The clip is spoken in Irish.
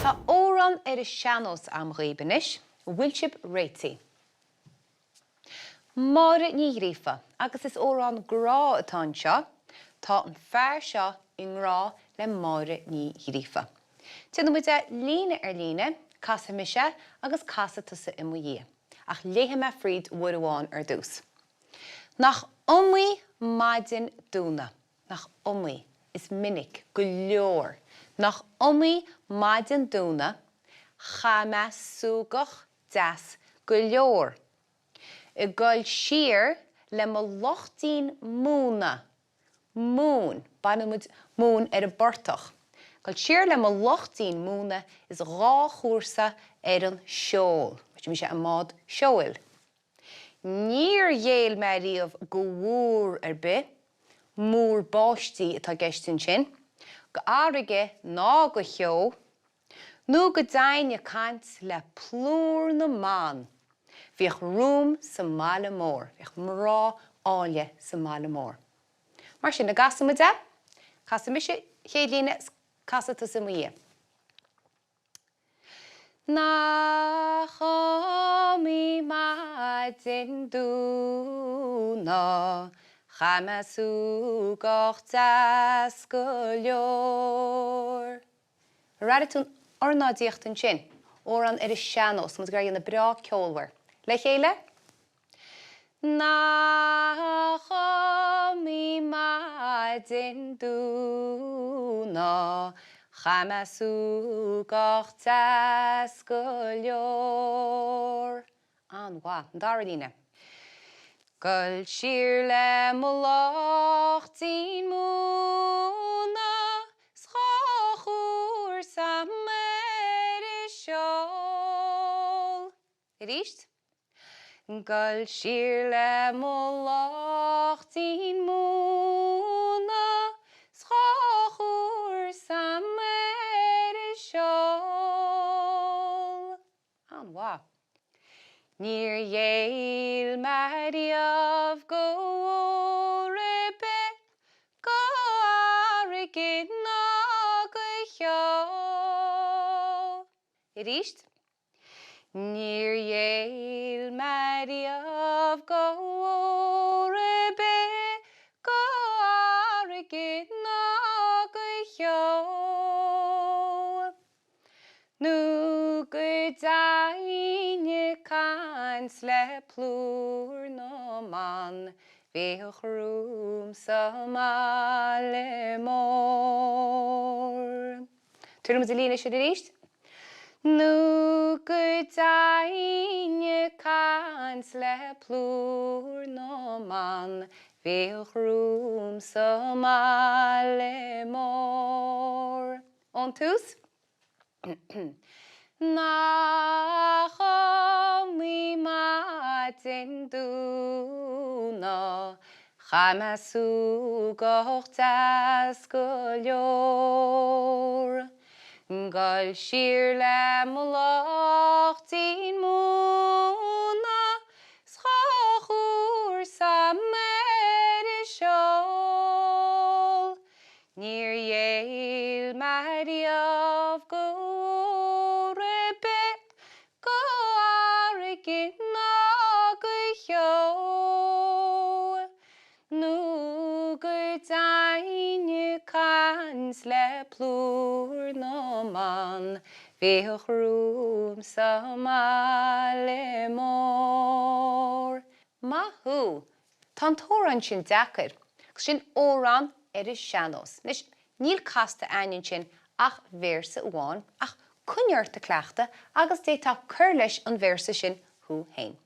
Tá óran seanos am Ghríobanis, bhfuil sib réití. Máire Ní Ghríofa, agus is óran grá atá anseo, tá an fearr seo i ngrá le Máire Ní Ghríofa. Tuireann muid líne líne, casa mise agus casa tusa I muí, ach léthe me fríd bhuair amháin dús. Nach iomaí maidin dúna, nach iomaí is minic go leor. Nach iomaí maidin dúna, chaime súgach deas go leor. I gcoil siar le mo lochtaín múna. Mún, bainmid mún a bortach. Gcoil siar le mo lochtaín múna is rá chúrsa an seol. Which means a mád seoil. Níor dhéal me riamh go bhúr be, múr báistí atá geistin sin, go áirige ná go cheol, nó go dainne caint le plúr na man. Bhíoch rúm sa mála mór, bhíoch mrá áile sa mála mór. Mar sin na gasa mu de, casa mise chéadlíne casa tu sa muí. Nach iomaí maidin dúna, chaime súgach deas go leor. Raditún ornádíocht an sin, óran seanos, mu gar na bra ceolmhar. Le chéile? Nach iomaí maidin dúna, chaime súgach deas go leor. An bhá, dar líne. Gcoil siar le mo lochtaín múna, schachúr sa méire seol. Ríist? Gcoil siar le mo lochtaín múna, schachúr sa méire seol. An bhá. Níor dhéal me riamh go bhfuair be, go áirige ná go cheol. Ríist? Níor dhéal me riamh go bhfuair be, go áirige ná go cheol. Nó go dainne caint le plúr na man, bhíoch rúm sa mála mór. Tuireann muid líne siad ríist? Nó go dainne caint le plúr na man, bhíoch rúm sa mála mór. Ón tús? Nach iomaí maidin dúna, chaime súgach deas go leor. Gcoil siar le mo lochtaín múna, schachúr sa méire seol. Níor dhéal me riamh go bhfuair be, go áirige ná go cheol. Nó go dainne caint le plúr na man, bhíoch rúm sa mála mór. Maithú, tá an tóran sin deacair, sin óran seanos. Nis níl casta ainin sin ach versa uáin, ach cúineart a cleachta agus détá cur leis an versa sin thu hain.